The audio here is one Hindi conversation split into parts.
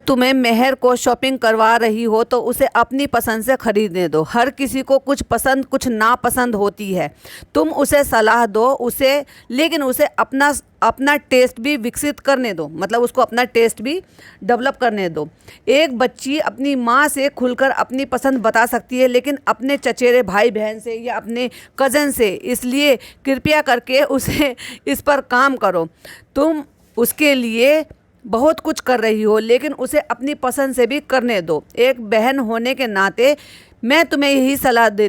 तुम्हें मेहर को शॉपिंग करवा रही हो तो उसे अपनी पसंद से खरीदने दो। हर किसी को कुछ पसंद कुछ नापसंद होती है। तुम उसे सलाह दो उसे, लेकिन उसे अपना अपना टेस्ट भी विकसित करने दो, मतलब उसको अपना टेस्ट भी डेवलप करने दो। एक बच्ची अपनी माँ से खुलकर अपनी पसंद बता सकती है, लेकिन अपने चचेरे भाई बहन से या अपने कज़न से। इसलिए कृपया करके उसे इस पर काम करो। तुम उसके लिए बहुत कुछ कर रही हो, लेकिन उसे अपनी पसंद से भी करने दो। एक बहन होने के नाते मैं तुम्हें यही सलाह दे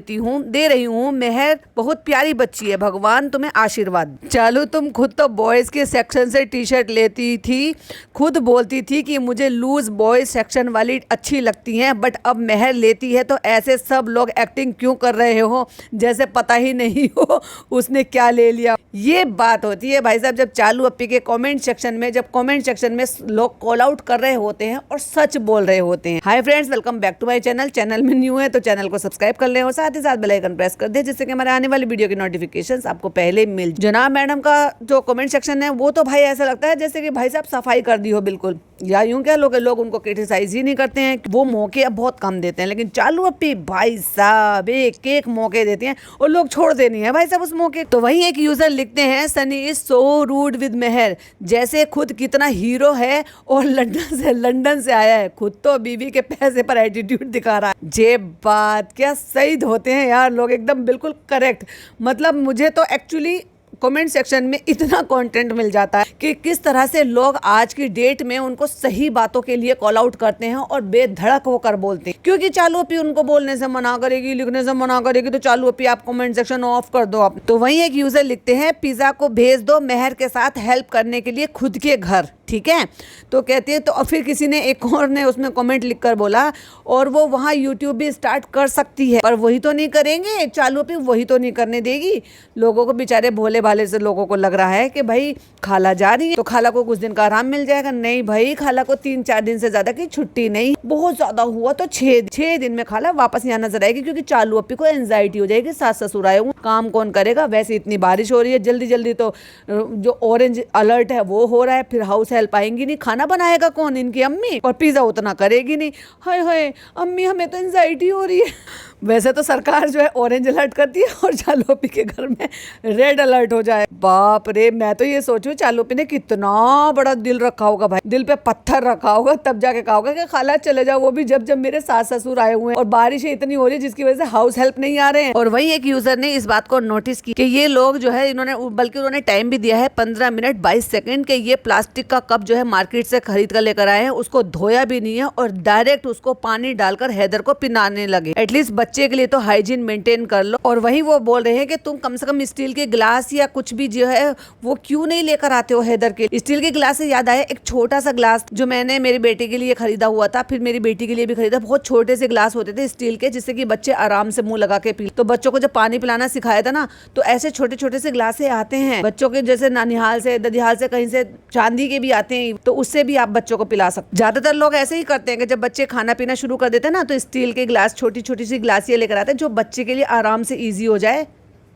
रही हूँ। मेहर बहुत प्यारी बच्ची है, भगवान तुम्हें आशीर्वाद। चालू, तुम खुद तो बॉयज़ के सेक्शन से टी शर्ट लेती थी, खुद बोलती थी कि मुझे लूज बॉयज़ सेक्शन वाली अच्छी लगती हैं, बट अब मेहर लेती है तो ऐसे सब लोग एक्टिंग क्यों कर रहे हो जैसे पता ही नहीं हो उसने क्या ले लिया। ये बात होती है भाई साहब, जब चालू अप्पी के कमेंट सेक्शन में लोग कॉल आउट कर रहे होते हैं और सच बोल रहे होते हैं। Hi friends, welcome back to my channel में न्यू है तो चैनल को सब्सक्राइब कर लें और साथ ही साथ बेल आइकन प्रेस कर दें, जिससे कि हमारे आने वाली वीडियो की नोटिफिकेशंस आपको पहले मिल। जनाब मैडम का जो कमेंट सेक्शन है वो तो भाई ऐसा लगता है जैसे कि भाई साहब सफाई कर दी हो बिल्कुल, या यूं क्या लोग उनको क्रिटिसाइज ही नहीं करते हैं। वो मौके अब बहुत कम देते हैं, लेकिन चालू अप्पी भाई साहब एक मौके देते हैं और लोग छोड़ते नहीं है भाई साहब उस मौके। तो वही एक यूजर लिखते हैं, Sunny is so rude with Mehar, जैसे खुद कितना हीरो है और लंदन से आया है, खुद तो बीवी के पैसे पर एटीट्यूड दिखा रहा है। जे बात क्या सही होते हैं यार लोग, एकदम बिल्कुल करेक्ट। मतलब मुझे तो एक्चुअली कमेंट सेक्शन में इतना कंटेंट मिल जाता है कि किस तरह से लोग आज की डेट में उनको सही बातों के लिए कॉल आउट करते हैं और बेधड़क होकर बोलते हैं। क्योंकि चालू अप्पी उनको बोलने से मना करेगी, लिखने से मना करेगी, तो चालू अप्पी आप कमेंट सेक्शन ऑफ कर दो आप। तो वहीं एक यूजर लिखते हैं, पिज्जा को भेज दो मेहर के साथ हेल्प करने के लिए खुद के घर, ठीक है। तो कहती है, तो और फिर किसी ने एक और ने उसमें कमेंट लिखकर बोला, और वो वहाँ यूट्यूब भी स्टार्ट कर सकती है, पर वही तो नहीं करेंगे चालू अप्पी, वही तो नहीं करने देगी लोगों को। बेचारे भोले भाले से लोगों को लग रहा है कि भाई खाला जा रही है तो खाला को कुछ दिन का आराम मिल जाएगा। नहीं भाई, खाला को 3-4 दिन से ज्यादा की छुट्टी नहीं, बहुत ज्यादा हुआ तो 6 दिन में खाला वापस यहाँ नजर आएगी, क्योंकि चालू अप्पी को एंजाइटी हो जाएगी, सास ससुर आए हुए, काम कौन करेगा। वैसे इतनी बारिश हो रही है, जल्दी तो जो ऑरेंज अलर्ट है वो हो रहा है, फिर हाउस हेल्प आएंगी नहीं, खाना बनाएगा कौन, इनकी अम्मी, और पिज्जा उतना करेगी नहीं। हाय हाय अम्मी, हमें तो एंजाइटी हो रही है। वैसे तो सरकार जो है ऑरेंज अलर्ट करती है और चालू अप्पी के घर में रेड अलर्ट हो जाए। बाप रे, मैं तो ये सोचूं चालू अप्पी ने कितना बड़ा दिल रखा होगा भाई, दिल पे पत्थर रखा होगा, तब जाके कहा होगा कि खाला चले जाओ, वो भी जब मेरे सास ससुर आए हुए हैं और बारिश इतनी हो रही है जिसकी वजह से हाउस हेल्प नहीं आ रहे हैं। और वही एक यूजर ने इस बात को नोटिस की कि ये लोग जो है उन्होंने टाइम भी दिया है 15 मिनट 22 सेकेंड के ये प्लास्टिक का कप जो है मार्केट से खरीद कर लेकर आए हैं, उसको धोया भी नहीं है और डायरेक्ट उसको पानी डालकर हैदर को पिलाने लगे। एटलीस्ट बच्चे के लिए तो हाइजीन मेंटेन कर लो। और वहीं वो बोल रहे हैं कि तुम कम से कम स्टील के गिलास या कुछ भी जो है वो क्यों नहीं लेकर आते हो हैदर के। स्टील के गिलास से याद आया, एक छोटा सा ग्लास जो मैंने मेरी बेटी के लिए खरीदा हुआ था, फिर मेरी बेटी के लिए भी खरीदा। बहुत छोटे से ग्लास होते थे स्टील के, जिससे कि बच्चे आराम से मुंह लगा के पी। तो बच्चों को जब पानी पिलाना सिखाया था ना, तो ऐसे छोटे छोटे से ग्लास आते हैं बच्चों के, जैसे नानिहाल से ददिहाल से कहीं से चांदी के भी आते हैं, तो उससे भी आप बच्चों को पिला सकते। ज्यादातर लोग ऐसे ही करते हैं कि जब बच्चे खाना पीना शुरू कर देते हैं ना, तो स्टील के गिलास छोटी छोटी सी गिलासियां लेकर आते हैं, जो बच्चे के लिए आराम से इजी हो जाए।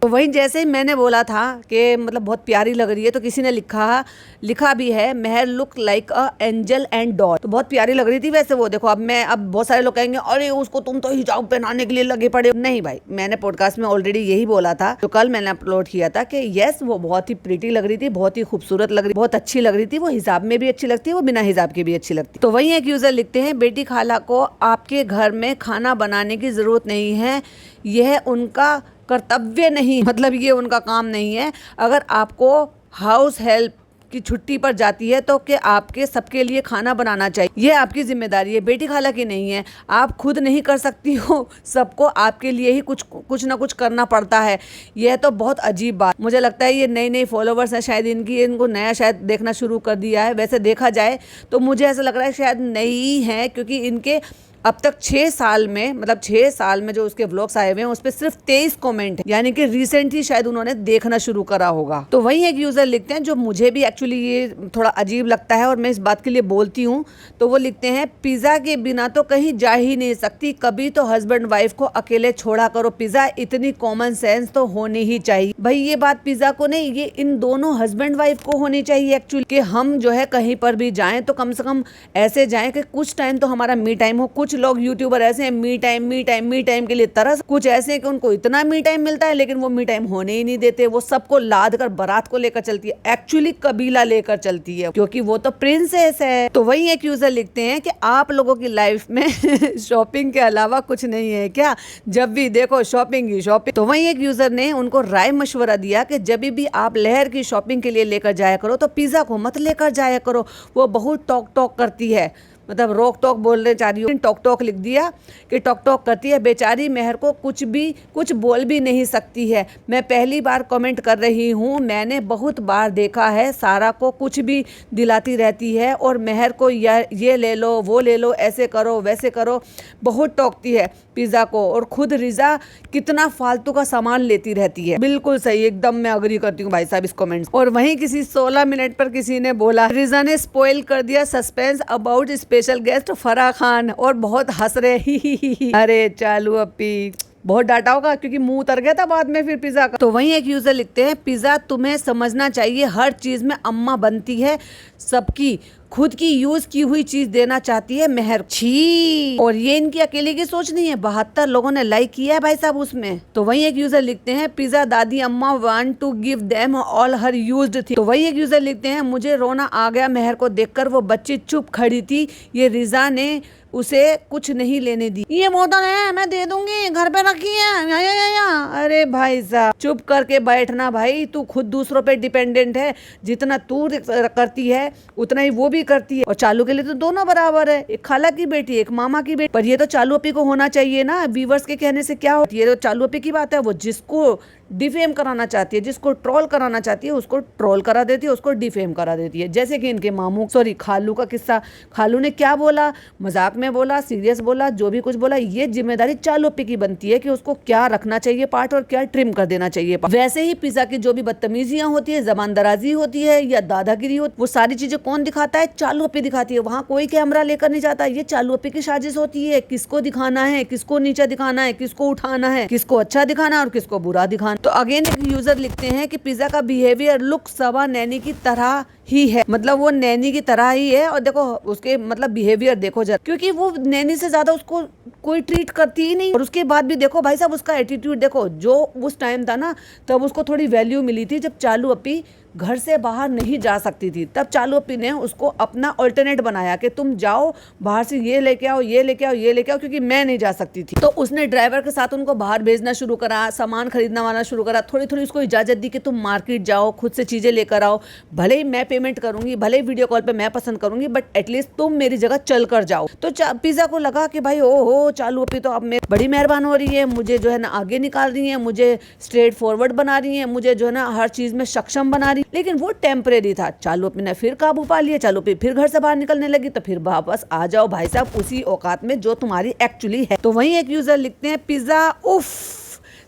तो वहीं जैसे ही मैंने बोला था कि मतलब बहुत प्यारी लग रही है, तो किसी ने लिखा भी है, Mehar look like a angel and doll. तो बहुत प्यारी लग रही थी वैसे वो। देखो अब बहुत सारे लोग कहेंगे, अरे उसको तुम तो हिजाब पहनाने के लिए लगे पड़े हो। नहीं भाई, मैंने पॉडकास्ट में ऑलरेडी यही बोला था, जो कल मैंने अपलोड किया था, कि यस वो बहुत ही प्रीटी लग रही थी, बहुत ही खूबसूरत लग रही, बहुत अच्छी लग रही थी। वो हिजाब में भी अच्छी लगती है, वो बिना हिजाब की भी अच्छी लगती है। तो वहीं एक यूजर लिखते हैं, बेटी खाला को आपके घर में खाना बनाने की जरूरत नहीं है, यह उनका कर्तव्य नहीं, मतलब ये उनका काम नहीं है। अगर आपको हाउस हेल्प की छुट्टी पर जाती है तो कि आपके सबके लिए खाना बनाना चाहिए, ये आपकी जिम्मेदारी है, बेटी खाला की नहीं है। आप खुद नहीं कर सकती हो, सबको आपके लिए ही कुछ ना कुछ करना पड़ता है। यह तो बहुत अजीब बात। मुझे लगता है ये नई फॉलोवर्स हैं शायद इनको नया शायद देखना शुरू कर दिया है। वैसे देखा जाए तो मुझे ऐसा लग रहा है शायद नई है, क्योंकि इनके अब तक 6 साल में, मतलब 6 साल में जो उसके व्लॉग्स आए हुए हैं उस पर सिर्फ 23 कमेंट है, यानी कि रिसेंटली शायद उन्होंने देखना शुरू करा होगा। तो वही एक यूजर लिखते हैं जो मुझे भी एक्चुअली ये थोड़ा अजीब लगता है और मैं इस बात के लिए बोलती हूँ। तो वो लिखते हैं, पिज्जा के बिना तो कहीं जा ही नहीं सकती, कभी तो हस्बैंड वाइफ को अकेले छोड़ा करो, पिज्जा इतनी कॉमन सेंस तो होनी ही चाहिए। भाई ये बात पिज्जा को नहीं, ये इन दोनों हस्बैंड वाइफ को होनी चाहिए एक्चुअली, कि हम जो है कहीं पर भी जाएं तो कम से कम ऐसे जाएं कि कुछ टाइम तो हमारा मी टाइम हो। कुछ लोग यूट्यूबर ऐसे हैं मी टाइम के लिए तरस, कुछ ऐसे हैं कि उनको इतना मी टाइम मिलता है लेकिन वो मी टाइम होने ही नहीं देते। वो सबको लाद कर बारात को लेकर चलती है, एक्चुअली कबीला लेकर चलती है, क्योंकि वो तो प्रिंसेस है। तो वही एक यूजर लिखते हैं कि आप लोगों की लाइफ में शॉपिंग के अलावा कुछ नहीं है क्या, जब भी देखो शॉपिंग ही शॉपिंग। तो वही एक यूजर ने उनको राय मशवरा दिया कि जब भी आप लहर की शॉपिंग के लिए लेकर जाया करो तो पिज्जा को मत लेकर जाया करो, वो बहुत टॉक करती है, मतलब रोक टॉक बोलने चाह रही हूँ, टॉक लिख दिया कि टॉक करती है। बेचारी मेहर को कुछ बोल भी नहीं सकती है। मैं पहली बार कमेंट कर रही हूँ, मैंने बहुत बार देखा है, सारा को कुछ भी दिलाती रहती है और मेहर को ये ले लो वो ले लो, ऐसे करो वैसे करो, बहुत टोकती है पिज़्ज़ा को। और खुद रिजा कितना फालतू का सामान लेती रहती है। बिल्कुल सही, एकदम मैं अग्री करती हूँ भाई साहब इस कमेंट। और वहीं किसी 16 मिनट पर किसी ने बोला, रिजा ने स्पॉइल कर दिया suspense about special guest Farah Khan, और बहुत हंस रहे ही। अरे चालू अपी बहुत डांटा होगा क्योंकि मुंह उतर गया था बाद में फिर पिज्जा का। तो वहीं एक यूजर लिखते हैं, पिज्जा तुम्हें समझना चाहिए हर चीज में अम्मा बनती है सबकी, खुद की यूज की हुई चीज देना चाहती है मेहर। छी, और ये इनकी अकेले की सोच नहीं है, 72 लोगों ने लाइक किया है भाई साहब उसमें। तो वही एक यूजर लिखते हैं, पिज्जा दादी अम्मा want to give them all her used थी। तो वही एक यूजर लिखते हैं, मुझे रोना आ गया मेहर को देखकर, वो बच्ची चुप खड़ी थी, ये रिजा ने उसे कुछ नहीं लेने दी। ये बोतल है मैं दे दूंगी, घर पे रखी है या। अरे भाई साहब चुप करके बैठना भाई, तू खुद दूसरों पे डिपेंडेंट है, जितना तू करती है उतना ही वो भी करती है। और चालू के लिए तो दोनों बराबर है, एक खाला की बेटी एक मामा की बेटी। पर ये तो चालू अपी को होना चाहिए ना, व्यूवर्स के कहने से क्या होती है, ये तो चालू अपी की बात है। वो जिसको डिफेम कराना चाहती है, जिसको ट्रोल कराना चाहती है उसको ट्रोल करा देती है, उसको डिफेम करा देती है। जैसे कि इनके खालू का किस्सा, खालू ने क्या बोला, मजाक में बोला, सीरियस बोला, जो भी कुछ बोला, ये जिम्मेदारी चालू अपी की बनती है कि उसको क्या रखना चाहिए पार्ट और क्या ट्रिम कर देना चाहिए पार्ट। वैसे ही पिज्जा की जो भी बदतमीजियां होती है, जबान दराजी होती है या दादागिरी होती है, वो सारी चीजें कौन दिखाता है, चालू अपी दिखाती है। वहाँ कोई कैमरा लेकर नहीं जाता, ये चालू अपी की साजिश होती है, किसको दिखाना है, किसको नीचा दिखाना है, किसको उठाना है, किसको अच्छा दिखाना है और किसको बुरा दिखाना। तो अगेन एक यूजर लिखते हैं कि पिज्जा का बिहेवियर लुक सबा नैनी की तरह ही है, मतलब वो नैनी की तरह ही है। और देखो उसके मतलब बिहेवियर देखो जरा, क्योंकि वो नैनी से ज्यादा उसको कोई ट्रीट करती ही नहीं। और उसके बाद भी देखो भाई साहब उसका एटीट्यूड देखो, जो उस टाइम था ना तब उसको थोड़ी वैल्यू मिली थी जब चालू अपी घर से बाहर नहीं जा सकती थी, तब चालू अपी ने उसको अपना अल्टरनेट बनाया कि तुम जाओ बाहर से ये लेके आओ ये लेके आओ ये लेके आओ, क्योंकि मैं नहीं जा सकती थी। तो उसने ड्राइवर के साथ उनको बाहर भेजना शुरू करा, सामान खरीदना वाना शुरू करा, थोड़ी थोड़ी उसको इजाजत दी कि तुम मार्केट जाओ, खुद से चीजें लेकर आओ, भले ही मैं पेमेंट करूंगी, भले ही वीडियो कॉल पे मैं पसंद करूंगी, बट एटलीस्ट तुम मेरी जगह चल कर जाओ। तो पिज्जा को लगा कि भाई ओहो चालू अपी तो अब मेरी बड़ी मेहरबान हो रही है, मुझे जो है ना आगे निकाल रही है, मुझे स्ट्रेट फॉरवर्ड बना रही है, मुझे जो है ना हर चीज में सक्षम बना रही। लेकिन वो टेम्परेरी था, चालू अपी ने फिर काबू पा लिया, चालू अपी फिर घर से बाहर निकलने लगी। तो फिर वापस आ जाओ भाई साहब उसी औकात में जो तुम्हारी एक्चुअली है। तो वहीं एक यूजर लिखते हैं, पिज्जा उफ,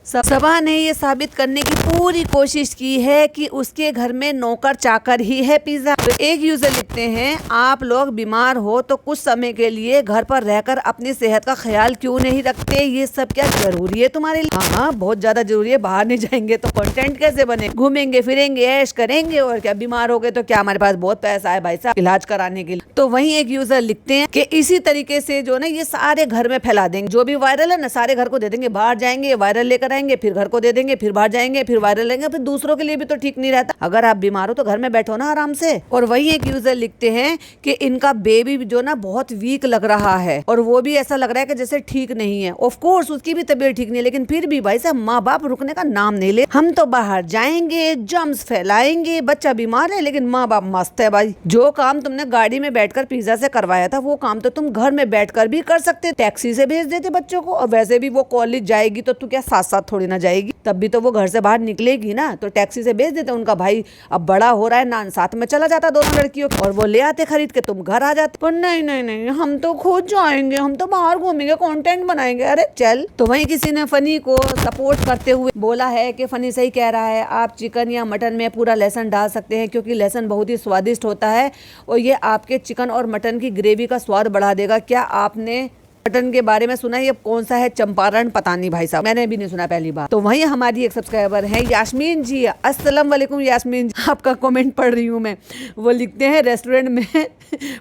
सबा ने ये साबित करने की पूरी कोशिश की है कि उसके घर में नौकर चाकर ही है पिज्जा। तो एक यूजर लिखते हैं, आप लोग बीमार हो तो कुछ समय के लिए घर पर रहकर अपनी सेहत का ख्याल क्यों नहीं रखते, ये सब क्या जरूरी है तुम्हारे लिए? हाँ बहुत ज्यादा जरूरी है, बाहर नहीं जाएंगे तो कंटेंट कैसे बने, घूमेंगे फिरेंगे ऐश करेंगे और क्या, बीमार हो गए तो क्या हमारे पास बहुत पैसा है भाई साहब इलाज कराने के लिए। तो वहीं एक यूजर लिखते हैं कि इसी तरीके से जो ना ये सारे घर में फैला देंगे, जो भी वायरल है ना सारे घर को दे देंगे, बाहर जाएंगे वायरल लेकर आएंगे, फिर घर को दे देंगे, फिर बाहर जाएंगे, फिर वायरल लेंगे, फिर दूसरों के लिए भी तो ठीक नहीं रहता। अगर आप बीमार हो तो घर में बैठो ना आराम से। और वही एक यूजर लिखते हैं कि इनका बेबी जो ना बहुत वीक लग रहा है और वो भी ऐसा लग रहा है कि जैसे ठीक नहीं है। ऑफ कोर्स उसकी भी तबीयत ठीक नहीं है, लेकिन फिर भी भाई साहब माँ बाप रुकने का नाम नहीं ले। हम तो बाहर जाएंगे, जर्म्स फैलाएंगे, बच्चा बीमार है लेकिन माँ बाप मस्त है भाई। जो काम तुमने गाड़ी में बैठकर पिज्जा से करवाया था वो काम तो तुम घर में बैठकर भी कर सकते, टैक्सी से भेज देते बच्चों को। और वैसे भी वो कॉलेज जाएगी तो तू क्या साथ साथ साथ थोड़ी ना जाएगी, तब भी तो वो घर से बाहर निकलेगी ना, तो टैक्सी से भेज देते उनका भाई अब बड़ा हो रहा है नान, साथ में चला जाता दोनों लड़कियों और वो ले आते खरीद के, तुम घर आ जाते। पर नहीं नहीं नहीं, हम तो खुद जाएंगे, हम तो बाहर घूमेंगे, कंटेंट बनाएंगे। अरे चल। तो वहीं किसी ने फनी को सपोर्ट करते हुए बोला है कि फनी सही कह रहा है, आप चिकन या मटन में पूरा लहसुन डाल सकते हैं क्योंकि लहसुन बहुत ही स्वादिष्ट होता है और ये आपके चिकन और मटन की ग्रेवी का स्वाद बढ़ा देगा। क्या आपने मटन के बारे में सुना है? ये कौन सा है चंपारण? पता नहीं भाई साहब, मैंने भी नहीं सुना पहली बार। तो वहीं हमारी एक सब्सक्राइबर है यास्मीन जी। अस्सलाम वालेकुम यास्मीन जी, आपका कमेंट पढ़ रही हूँ मैं। वो लिखते हैं रेस्टोरेंट में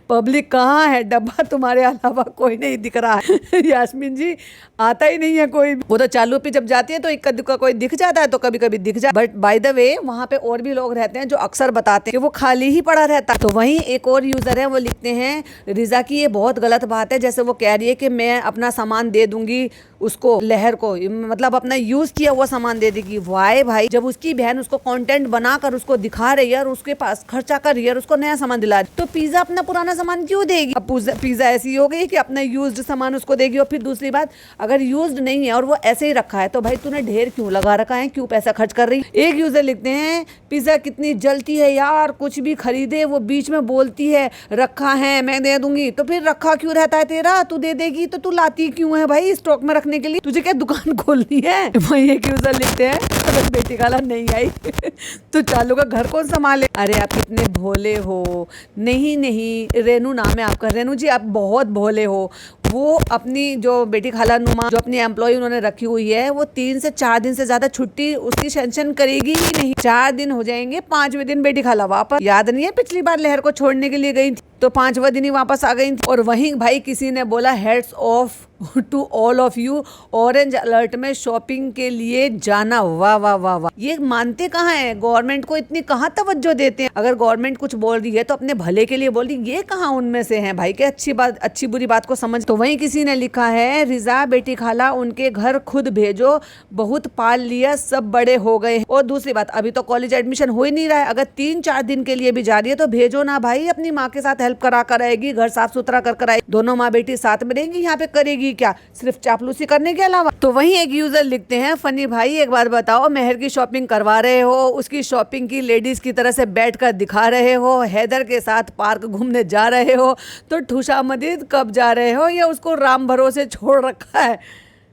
पब्लिक कहाँ है, डब्बा तुम्हारे अलावा कोई नहीं दिख रहा है। यास्मीन जी आता ही नहीं है कोई। वो तो चालू पे जब जाती है तो इक्का दुक्का कोई दिख जाता है, तो कभी कभी दिख जाता है, बट बाय द वे वहाँ पे और भी लोग रहते हैं जो अक्सर बताते हैं कि वो खाली ही पड़ा रहता है। तो वहीं एक और यूजर है, वो लिखते हैं रिजा की ये बहुत गलत बात है, जैसे वो कह रही है कि मैं अपना सामान दे दूंगी उसको, लहर को, मतलब अपना यूज किया हुआ सामान दे देगी। वाई भाई, जब उसकी बहन उसको कंटेंट बनाकर उसको दिखा रही है और उसके पास खर्चा कर रही है और उसको नया सामान दिला रही है, तो पिज्जा अपना पुराना सामान क्यों देगी? अब पिज्जा ऐसी हो गई कि अपना यूज्ड सामान उसको देगी। और फिर दूसरी बात, अगर यूज्ड नहीं है और वो ऐसे ही रखा है तो भाई तूने ढेर क्यों लगा रखा है, क्यों पैसा खर्च कर रही? एक यूजर लिखते हैं पिज्जा कितनी जलती है यार, कुछ भी खरीदे वो बीच में बोलती है रखा है मैं दे दूंगी, तो फिर रखा क्यों रहता है तेरा? तू दे देगी तो तू लाती क्यों है भाई स्टॉक में रखने के लिए? तुझे क्या दुकान खोलनी है? वही एक यूजर लिखते हैं अगर बेटी खाला नहीं आई तो चालू का घर कौन संभाले? अरे आप कितने भोले हो। नहीं नहीं, रेनू नाम है आपका। रेनू जी आप बहुत भोले हो। वो अपनी जो बेटी खाला नुमा जो अपनी एम्प्लॉय उन्होंने रखी हुई है, वो 3 से 4 दिन से ज्यादा छुट्टी उसकी सेंक्शन करेगी ही नहीं। 4 दिन हो जाएंगे, 5वें दिन बेटी खाला वापस। याद नहीं है पिछली बार लहर को छोड़ने के लिए गई थी तो 5वां दिन ही वापस आ गई थी। और वहीं भाई किसी ने बोला hats off to all of you, orange alert में शॉपिंग के लिए जाना। वाह वाह वाह वाह, ये मानते कहाँ है? गवर्नमेंट को इतनी कहाँ तवज्जो देते हैं? अगर गवर्नमेंट कुछ बोल रही है तो अपने भले के लिए बोल रही, ये कहाँ उनमें से है भाई के अच्छी बात अच्छी बुरी बात को समझ। तो वहीं किसी ने लिखा है रिजा बेटी खाला उनके घर खुद भेजो, बहुत पाल लिया सब बड़े हो गए। और दूसरी बात, अभी तो कॉलेज एडमिशन हो ही नहीं रहा है, अगर 3-4 दिन के लिए भी जा रही है तो भेजो ना भाई, अपनी माँ के साथ हेल्प करा कर आएगी, घर साफ सुथरा कर आएगी, दोनों माँ बेटी साथ में रहेंगी, यहाँ पे करेगी क्या सिर्फ चापलूसी करने के अलावा? तो वहीं एक यूजर लिखते हैं फनी भाई एक बार बताओ, मेहर की शॉपिंग करवा रहे हो, उसकी शॉपिंग की लेडीज की तरह से बैठकर दिखा रहे हो, हैदर के साथ पार्क घूमने जा रहे हो, तो ठुशा मदीद कब जा रहे हो या उसको राम भरोसे छोड़ रखा है?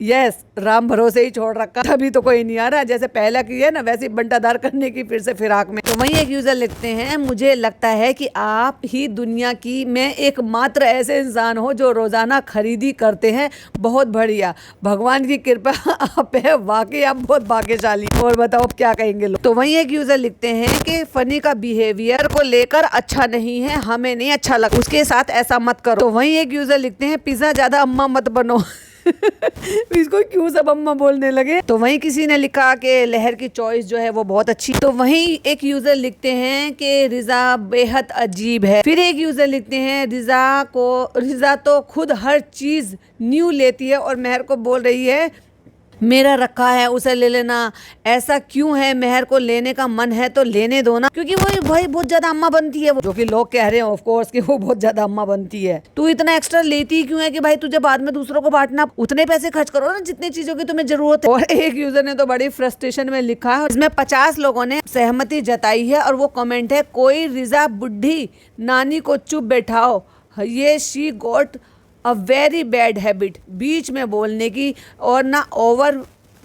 यस, राम भरोसे ही छोड़ रखा, अभी तो कोई नहीं आ रहा, जैसे पहला की है ना वैसे बंटादार करने की फिर से फिराक में। तो वहीं एक यूजर लिखते हैं मुझे लगता है कि आप ही दुनिया की में एकमात्र ऐसे इंसान हो जो रोजाना खरीदी करते हैं। बहुत बढ़िया, भगवान की कृपा आप है, वाकई आप बहुत भाग्यशाली। और बताओ अब क्या कहेंगे लोग। तो वहीं एक यूजर लिखते हैं कि फनी का बिहेवियर को लेकर अच्छा नहीं है, हमें नहीं अच्छा लगा, उसके साथ ऐसा मत करो। तो वहीं एक यूजर लिखते हैं पिज्जा ज्यादा अम्मा मत बनो। इसको क्यों सब अम्मा बोलने लगे। तो वहीं किसी ने लिखा कि लहर की चॉइस जो है वो बहुत अच्छी। तो वहीं एक यूजर लिखते हैं कि रिजा बेहद अजीब है। फिर एक यूजर लिखते हैं रिजा तो खुद हर चीज न्यू लेती है और मेहर को बोल रही है मेरा रखा है उसे ले लेना। ऐसा क्यों है? मेहर को लेने का मन है तो लेने दो ना, क्योंकि वो भाई बहुत ज्यादा अम्मा बनती है, वो जो कि लोग कह रहे हैं ऑफ कोर्स कि वो बहुत ज्यादा अम्मा बनती है। तू इतना एक्स्ट्रा लेती क्यों है कि भाई तुझे बाद में दूसरों को बांटना? उतने पैसे खर्च करो ना जितनी चीजों की तुम्हें जरूरत है। और एक यूजर ने तो बड़ी फ्रस्ट्रेशन में लिखा है, इसमें 50 लोगों ने सहमति जताई है और वो कमेंट है कोई रिजा बुढ़ी नानी को चुप बैठाओ, ये she got a very bad habit, बीच में बोलने की और ना ओवर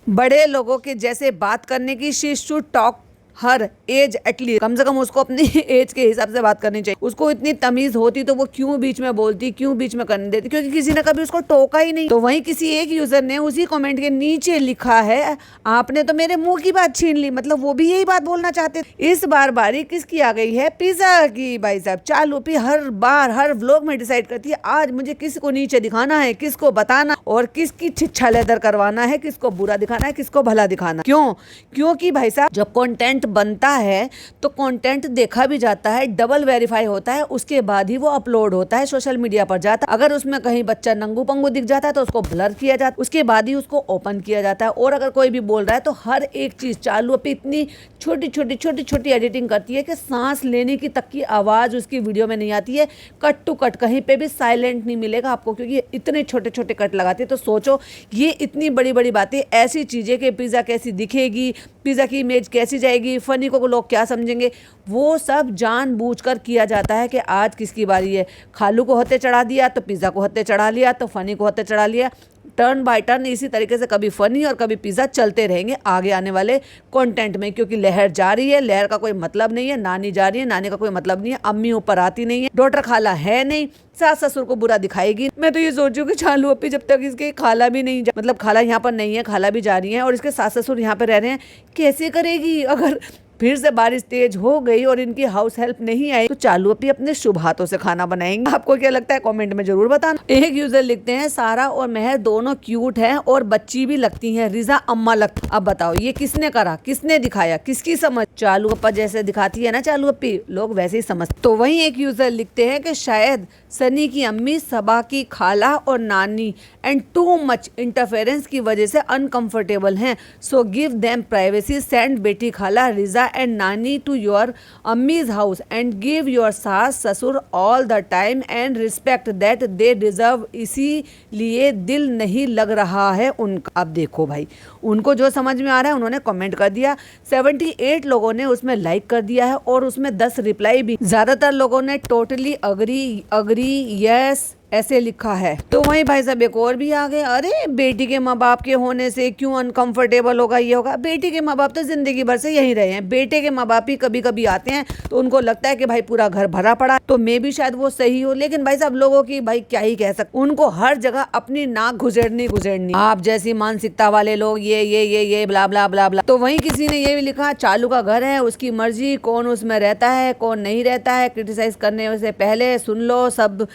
बड़े लोगों के जैसे बात करने की। She should talk her age at least, कम से कम उसको अपनी एज के हिसाब से बात करनी चाहिए। उसको इतनी तमीज होती तो वो क्यों बीच में बोलती, क्यों बीच में करने देती, क्योंकि किसी ने कभी उसको टोका ही नहीं। तो वहीं किसी एक यूजर ने उसी कमेंट के नीचे लिखा है आपने तो मेरे मुंह की बात छीन ली, मतलब वो भी यही बात बोलना चाहते। इस बार बारी किसकी आ गई है? पिज्जा की। भाई साहब चालू पी हर बार हर व्लॉग में डिसाइड करती है आज मुझे किसको नीचे दिखाना है, किसको बताना और किसकी छिछा लेदर करवाना है, किसको बुरा दिखाना है, किसको भला दिखाना। क्योंकि भाई साहब जब कंटेंट कंटेंट बनता है तो कंटेंट देखा भी जाता है, डबल वेरीफाई होता है, उसके बाद ही वो अपलोड होता है, सोशल मीडिया पर जाता है। अगर उसमें कहीं बच्चा नंगू पंगू दिख जाता है तो उसको ब्लर किया जाता है, उसके बाद ही उसको ओपन किया जाता है। और अगर कोई भी बोल रहा है तो हर एक चीज चालू पे इतनी छोटी एडिटिंग करती है कि सांस लेने की तक की आवाज उसकी वीडियो में नहीं आती है। कट टू कट, कहीं पे भी साइलेंट नहीं मिलेगा आपको, क्योंकि इतने छोटे छोटे कट लगाते हैं। तो सोचो ये इतनी बड़ी बड़ी बातें, ऐसी चीजें कि पिज्जा कैसी दिखेगी, पिज्जा की इमेज कैसी जाएगी, फनी को लोग क्या समझेंगे, वो सब जानबूझकर किया जाता है कि आज किसकी बारी है। खालू को हत्ते चढ़ा दिया तो पिज्जा को हत्ते चढ़ा लिया, तो फनी को हत्ते चढ़ा लिया। टर्न बाय टर्न इसी तरीके से कभी फनी और कभी पिज्जा चलते रहेंगे आगे आने वाले कंटेंट में, क्योंकि लहर जा रही है, लहर का कोई मतलब नहीं है। नानी जा रही है, नानी का कोई मतलब नहीं है। अम्मी ऊपर आती नहीं है, डॉटर खाला है नहीं, सास ससुर को बुरा दिखाएगी। मैं तो ये सोच रही हूँ कि चालू अपी जब तक इसके खाला भी नहीं, मतलब खाला यहाँ पर नहीं है, खाला भी जा रही है और इसके सास ससुर यहाँ पे रह रहे हैं, कैसे करेगी। अगर फिर से बारिश तेज हो गई और इनकी हाउस हेल्प नहीं आई तो चालू अपनी अपने शुभ हाथों से खाना बनाएंगे। आपको क्या लगता है कमेंट में जरूर बताना। एक यूजर लिखते हैं, सारा और महर दोनों क्यूट हैं और बच्ची भी लगती हैं, रिजा अम्मा लगती। अब बताओ ये किसने करा, किसने दिखाया, किसकी समझ। चालू अप्पा जैसे दिखाती है ना चालू अप्पी, लोग वैसे ही समझ। तो वहीं एक यूजर लिखते हैं कि शायद सनी की अम्मी, सबा की खाला और नानी एंड टू मच इंटरफेरेंस की वजह से अनकंफर्टेबल हैं, so give them privacy, send बेटी खाला रिजा and nani to your अम्मी's house and give your सास ससुर all the time and respect that they deserve। इसीलिए दिल नहीं लग रहा है उनका। अब देखो भाई, उनको जो समझ में आ रहा है उन्होंने कमेंट कर दिया। 78 लोगों ने उसमें लाइक कर दिया है और उसमें 10 रिप्लाई भी। ज्यादातर लोगों ने टोटली अग्री यस ऐसे लिखा है। तो वहीं भाई साहब एक और भी आ गए, अरे बेटी के माँ बाप के होने से क्यों अनकंफर्टेबल होगा, ये होगा। बेटी के माँ बाप तो जिंदगी भर से यहीं रहे हैं, बेटे के माँ बाप ही कभी कभी आते हैं तो उनको लगता है कि भाई पूरा घर भरा पड़ा, तो मैं भी शायद वो सही हो। लेकिन भाई साहब लोगों की भाई क्या ही कह सकते, उनको हर जगह अपनी नाक गुजरनी। आप जैसी मानसिकता वाले लोग ये ब्ला ब्ला ब्ला ब्ला। तो वहीं किसी ने ये भी लिखा, चालू का घर है, उसकी मर्जी, कौन उसमें रहता है कौन नहीं रहता है, क्रिटिसाइज करने से पहले सुन लो, सब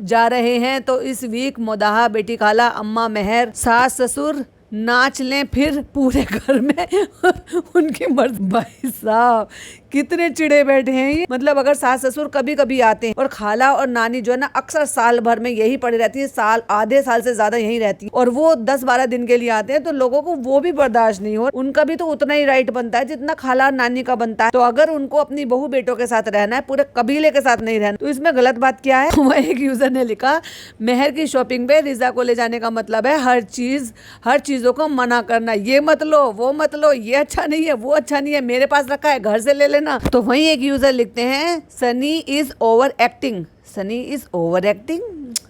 जा रहे हैं। तो इस वीक मोदाहा, बेटी खाला, अम्मा महर, सास ससुर नाच लें फिर पूरे घर में उनकी मर्जी। भाई साहब कितने चिड़े बैठे हैं ये। मतलब अगर सास ससुर कभी कभी आते हैं और खाला और नानी जो है ना अक्सर साल भर में यही पड़ी रहती है, साल आधे साल से ज्यादा यही रहती है, और वो 10-12 दिन के लिए आते हैं तो लोगों को वो भी बर्दाश्त नहीं हो। उनका भी तो उतना ही राइट बनता है जितना खाला और नानी का बनता है। तो अगर उनको अपनी बहू बेटों के साथ रहना है, पूरे कबीले के साथ नहीं रहना, तो इसमें गलत बात क्या है। वह एक यूजर ने लिखा, महर की शॉपिंग पे रिजा को ले जाने का मतलब है हर चीजों को मना करना, ये मत लो, वो मत लो, ये अच्छा नहीं है, वो अच्छा नहीं है, मेरे पास रखा है घर से ले लेना। तो वहीं एक यूजर लिखते हैं, Sunny is over acting. Sunny is over acting,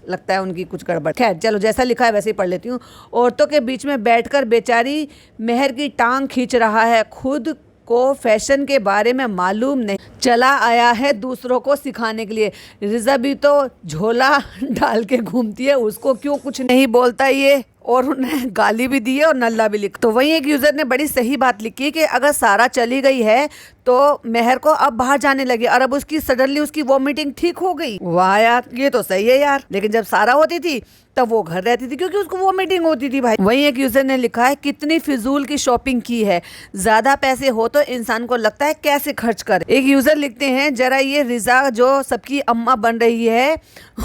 लगता है उनकी कुछ गड़बड़। खैर चलो जैसा लिखा है वैसे ही पढ़ लेती हूँ। औरतों के बीच में बैठकर बेचारी महर की टांग खींच रहा है, खुद को फैशन के बारे में मालूम नहीं, चला आया है दूसरों को सिखाने के लिए। रिजा भी तो झोला डाल के घूमती है, उसको क्यों कुछ नहीं बोलता ये, और उन्हें गाली भी दी है और नल्ला भी लिखा। तो वहीं एक यूजर ने बड़ी सही बात लिखी कि अगर सारा चली गई है तो महर को अब बाहर जाने लगी और अब उसकी सडनली उसकी वॉमिटिंग ठीक हो गई। वाह यार, ये तो सही है यार। लेकिन जब सारा होती थी तब वो घर रहती थी क्योंकि उसको वॉमिटिंग होती थी भाई। वहीं एक यूजर ने लिखा है, कितनी फिजूल की शॉपिंग की है, ज्यादा पैसे हो तो इंसान को लगता है कैसे खर्च करे। एक यूजर लिखते हैं, जरा ये रिजा जो सबकी अम्मा बन रही है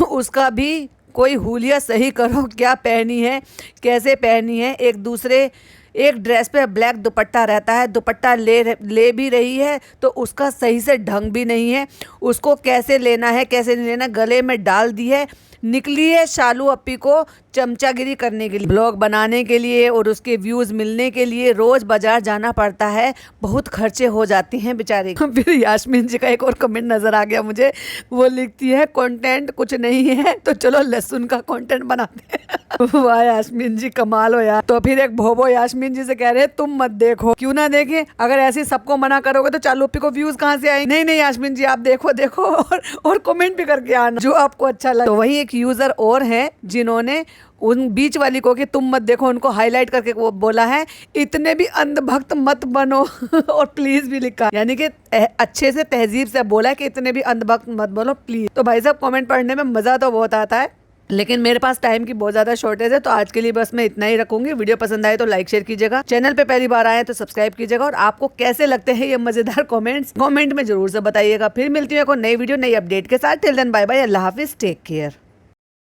उसका भी कोई हुलिया सही करो, क्या पहनी है, कैसे पहनी है। एक ड्रेस पे ब्लैक दुपट्टा रहता है, दुपट्टा ले भी रही है तो उसका सही से ढंग भी नहीं है, उसको कैसे लेना है कैसे नहीं लेना, गले में डाल दी है, निकली है शालू अप्पी को चमचागिरी करने के लिए, ब्लॉग बनाने के लिए और उसके व्यूज मिलने के लिए रोज बाजार जाना पड़ता है, बहुत खर्चे हो जाते हैं बेचारे। फिर यास्मीन जी का एक और कमेंट नजर आ गया मुझे, वो लिखती है, कंटेंट कुछ नहीं है तो चलो लहसुन का कंटेंट बनाते हैं। वाह यास्मीन जी कमाल हो यार। तो फिर एक भोबो यास्मीन जी से कह रहे हैं, तुम मत देखो, क्यों ना देखें, अगर ऐसे सबको मना करोगे तो चालू अप्पी को व्यूज कहाँ से आएंगे। नहीं यास्मीन जी आप देखो और कमेंट भी करके आना जो आपको अच्छा लगे। तो वही एक यूजर और है जिन्होंने उन बीच वाली को कि तुम मत देखो, उनको हाईलाइट करके वो बोला है, इतने भी अंधभक्त मत बनो और प्लीज भी लिखा, यानी कि अच्छे से तहजीब से बोला है कि इतने भी अंधभक्त मत बोलो प्लीज। तो भाई साहब कमेंट पढ़ने में मजा तो बहुत आता है। लेकिन मेरे पास टाइम की बहुत ज़्यादा शॉर्टेज है, तो आज के लिए बस मैं इतना ही रखूंगी। वीडियो पसंद आए तो लाइक शेयर कीजिएगा, चैनल पे पहली बार आए तो सब्सक्राइब कीजिएगा, और आपको कैसे लगते हैं ये मज़ेदार कमेंट में जरूर से बताइएगा। फिर मिलती हूँ एक और नई वीडियो नई अपडेट के साथ। टिल देन बाय बाय, अल्लाह हाफिज़, टेक केयर।